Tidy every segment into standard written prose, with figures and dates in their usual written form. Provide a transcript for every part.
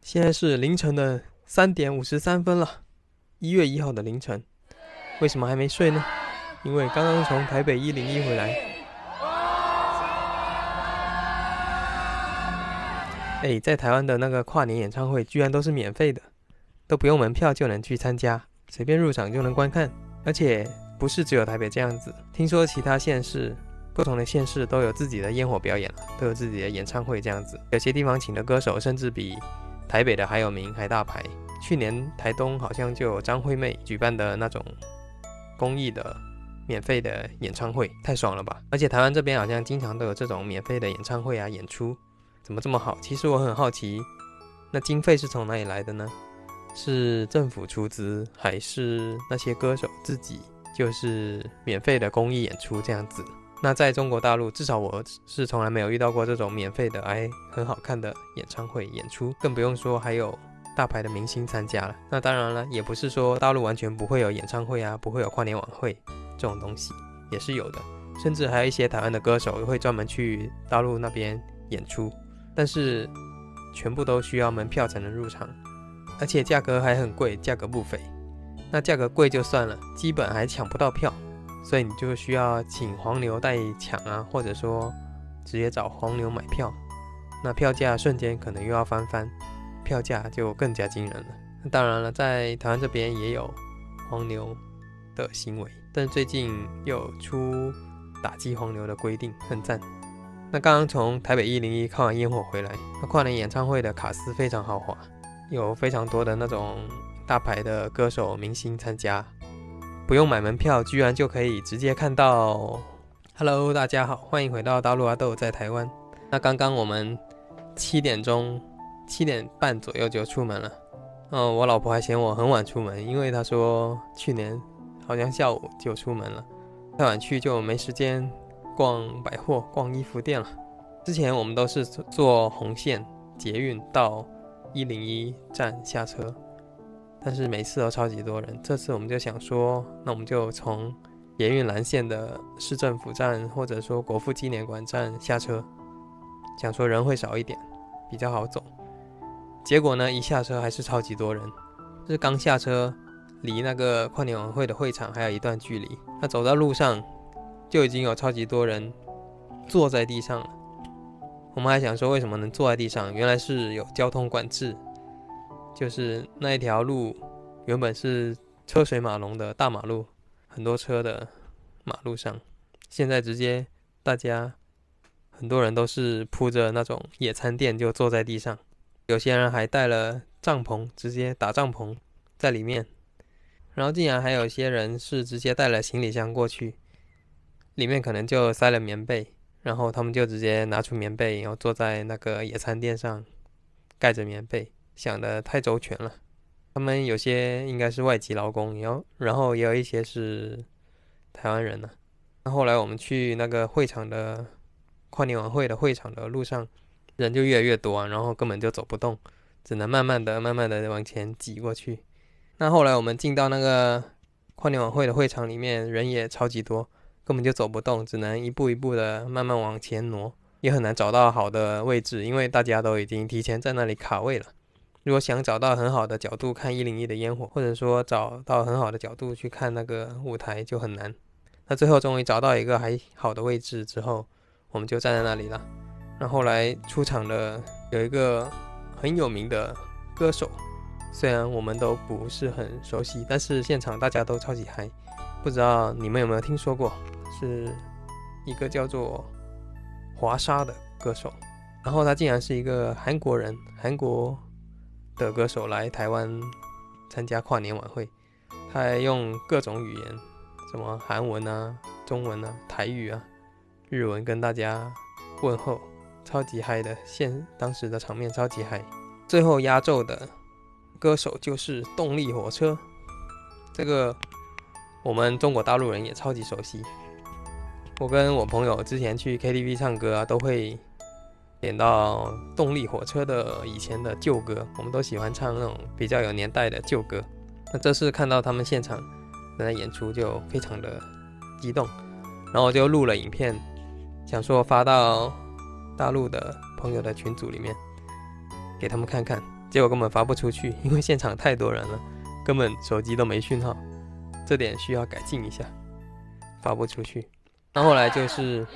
现在是凌晨的3:53了，1月1号的凌晨。为什么还没睡呢？因为刚刚从台北101回来。在台湾的那个跨年演唱会居然都是免费的，都不用门票就能去参加，随便入场就能观看。而且不是只有台北这样子，听说其他县市不同的县市都有自己的烟火表演，都有自己的演唱会这样子。有些地方请的歌手甚至比台北的还有名还大牌。去年台东好像就有张惠妹举办的那种公益的免费的演唱会，太爽了吧！而且台湾这边好像经常都有这种免费的演唱会啊演出，怎么这么好？其实我很好奇，那经费是从哪里来的呢？是政府出资，还是那些歌手自己就是免费的公益演出这样子？那在中国大陆，至少我是从来没有遇到过这种免费的很好看的演唱会演出，更不用说还有大牌的明星参加了。那当然了，也不是说大陆完全不会有演唱会啊，不会有跨年晚会这种东西，也是有的。甚至还有一些台湾的歌手会专门去大陆那边演出，但是全部都需要门票才能入场，而且价格还很贵，价格不菲。那价格贵就算了，基本还抢不到票，所以你就需要请黄牛代抢啊，或者说直接找黄牛买票，那票价瞬间可能又要翻番，票价就更加惊人了。那当然了，在台湾这边也有黄牛的行为，但是最近有出打击黄牛的规定，很赞。那刚刚从台北101看完烟火回来，那跨年演唱会的卡司非常豪华，有非常多的那种大牌的歌手明星参加，不用买门票，居然就可以直接看到。Hello， 大家好，欢迎回到大陆阿豆在台湾。那刚刚我们7点半左右就出门了。我老婆还嫌我很晚出门，因为她说去年好像下午就出门了，太晚去就没时间逛百货、逛衣服店了。之前我们都是坐红线捷运到101站下车，但是每次都超级多人。这次我们就想说，那我们就从捷运蓝线的市政府站或者说国父纪念馆站下车，想说人会少一点，比较好走。结果呢，一下车还是超级多人，就是刚下车，离那个跨年晚会的会场还有一段距离，那走到路上就已经有超级多人坐在地上了。我们还想说为什么能坐在地上，原来是有交通管制，就是那一条路原本是车水马龙的大马路，很多车的马路上，现在直接大家很多人都是铺着那种野餐垫就坐在地上，有些人还带了帐篷，直接打帐篷在里面，然后竟然还有些人是直接带了行李箱过去，里面可能就塞了棉被，然后他们就直接拿出棉被，然后坐在那个野餐垫上盖着棉被，想得太周全了。他们有些应该是外籍劳工，然后也有一些是台湾人呢。那后来我们去那个会场的跨年晚会的会场的路上，人就越来越多啊，然后根本就走不动，只能慢慢的往前挤过去。那后来我们进到那个跨年晚会的会场里面，人也超级多，根本就走不动，只能一步一步的慢慢往前挪，也很难找到好的位置，因为大家都已经提前在那里卡位了。如果想找到很好的角度看101的烟火，或者说找到很好的角度去看那个舞台就很难。那最后终于找到一个还好的位置之后，我们就站在那里了。那后来出场的有一个很有名的歌手，虽然我们都不是很熟悉，但是现场大家都超级嗨。不知道你们有没有听说过，是一个叫做华莎的歌手，然后他竟然是一个韩国人，韩国的歌手来台湾参加跨年晚会，他还用各种语言，什么韩文啊、中文啊、台语啊、日文跟大家问候，超级嗨的，当时的场面超级嗨。最后压轴的歌手就是动力火车，这个我们中国大陆人也超级熟悉。我跟我朋友之前去 KTV 唱歌啊，都会点到动力火车的以前的旧歌，我们都喜欢唱那种比较有年代的旧歌。那这次看到他们现场在演出就非常的激动，然后我就录了影片，想说发到大陆的朋友的群组里面给他们看看。结果根本发不出去，因为现场太多人了，根本手机都没讯号，这点需要改进一下，发不出去。那后来就是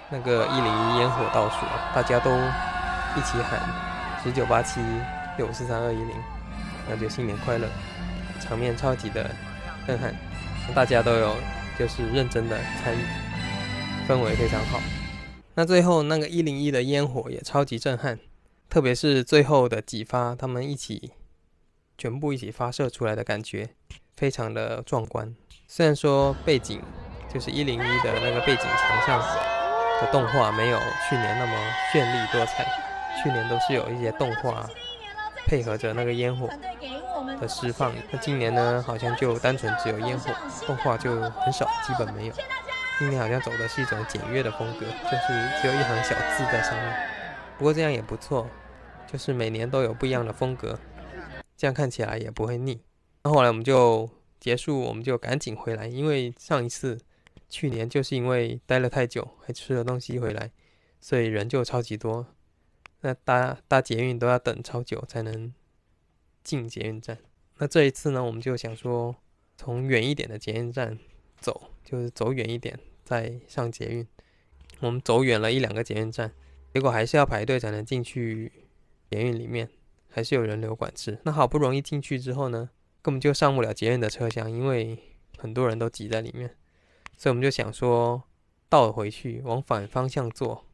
那个101烟火倒数，大家都一起喊198765432110，那就新年快乐，场面超级的震撼，大家都有就是认真的参与，氛围非常好。那最后那个101的烟火也超级震撼，特别是最后的几发，他们全部一起发射出来的感觉，非常的壮观。虽然说背景就是101的那个背景墙上的动画没有去年那么绚丽多彩，去年都是有一些动画配合着那个烟火的释放，那今年呢好像就单纯只有烟火，动画就很少，基本没有。今年好像走的是一种简约的风格，就是只有一行小字在上面。不过这样也不错，就是每年都有不一样的风格，这样看起来也不会腻。那后来我们就结束，我们就赶紧回来，因为上一次去年就是因为待了太久，还吃了东西回来，所以人就超级多。那搭捷运都要等超久才能进捷运站。那这一次呢，我们就想说从远一点的捷运站走，就是走远一点再上捷运。我们走远了1-2个捷运站，结果还是要排队才能进去捷运里面，还是有人流管制。那好不容易进去之后呢，根本就上不了捷运的车厢，因为很多人都挤在里面，所以我们就想说倒回去往反方向坐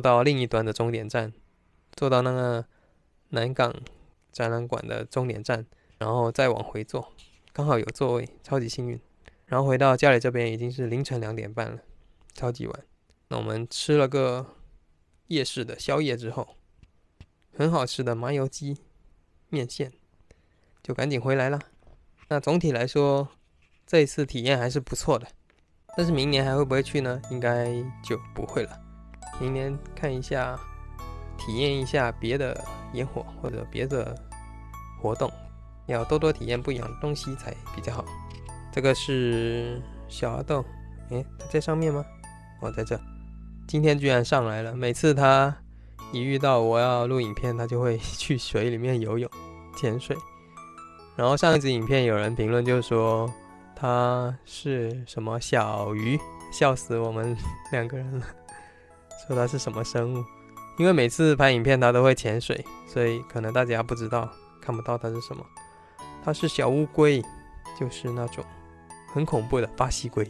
到另一端的终点站，坐到那个南港展览馆的终点站，然后再往回坐，刚好有座位，超级幸运。然后回到家里这边已经是凌晨2点半了，超级晚。那我们吃了个夜市的宵夜之后，很好吃的麻油鸡面线，就赶紧回来了。那总体来说，这一次体验还是不错的，但是明年还会不会去呢？应该就不会了。明年看一下，体验一下别的烟火或者别的活动，要多多体验不一样的东西才比较好。这个是小阿豆，它在上面吗？在这。今天居然上来了，每次他一遇到我要录影片，他就会去水里面游泳、潜水。然后上一支影片有人评论就说他是什么小鱼，笑死我们2个人了，说他是什么生物。因为每次拍影片他都会潜水，所以可能大家不知道，看不到他是什么。他是小乌龟，就是那种很恐怖的巴西龟。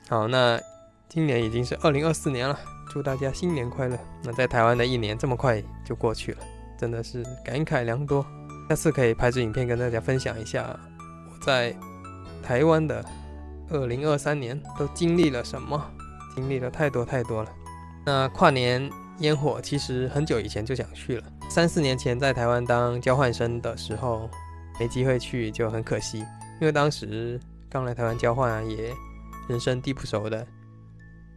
好，那今年已经是2024年了，祝大家新年快乐。那在台湾的1年这么快就过去了，真的是感慨良多。下次可以拍支影片跟大家分享一下我在台湾的2023年都经历了什么，经历了太多了。那跨年烟火其实很久以前就想去了，3-4年前在台湾当交换生的时候没机会去，就很可惜。因为当时刚来台湾交换也人生地不熟的，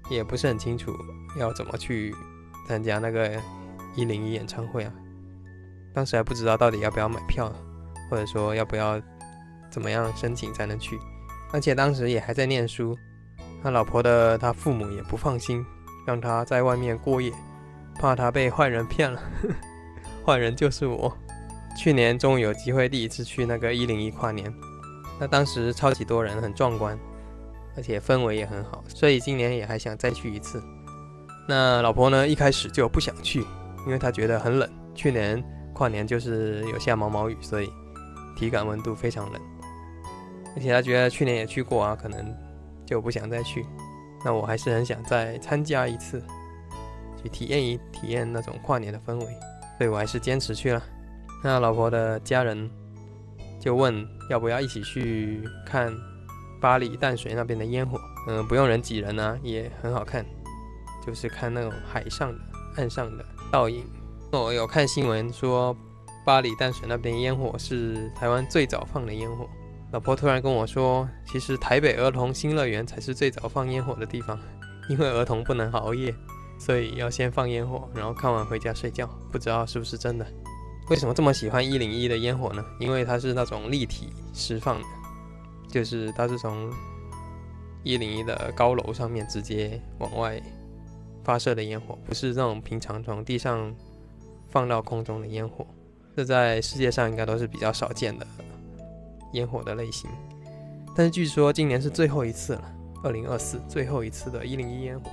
也不是很清楚要怎么去参加那个101演唱会当时还不知道到底要不要买票，或者说要不要怎么样申请才能去。而且当时也还在念书，他老婆的他父母也不放心让他在外面过夜，怕他被坏人骗了坏人就是我。去年终于有机会第一次去那个101跨年，那当时超级多人，很壮观，而且氛围也很好，所以今年也还想再去一次。那老婆呢，一开始就不想去，因为她觉得很冷，去年跨年就是有下毛毛雨，所以体感温度非常冷，而且她觉得去年也去过可能就不想再去。那我还是很想再参加一次，去体验那种跨年的氛围，所以我还是坚持去了。那老婆的家人就问要不要一起去看巴黎淡水那边的烟火，不用人挤人也很好看，就是看那种海上的岸上的倒影。我有看新闻说巴黎淡水那边烟火是台湾最早放的烟火，老婆突然跟我说，其实台北儿童新乐园才是最早放烟火的地方，因为儿童不能熬夜，所以要先放烟火，然后看完回家睡觉。不知道是不是真的。为什么这么喜欢101的烟火呢？因为它是那种立体释放的，就是它是从101的高楼上面直接往外发射的烟火，不是那种平常从地上放到空中的烟火，这在世界上应该都是比较少见的烟火的类型。但是据说今年是最后一次了，2024最后一次的101烟火。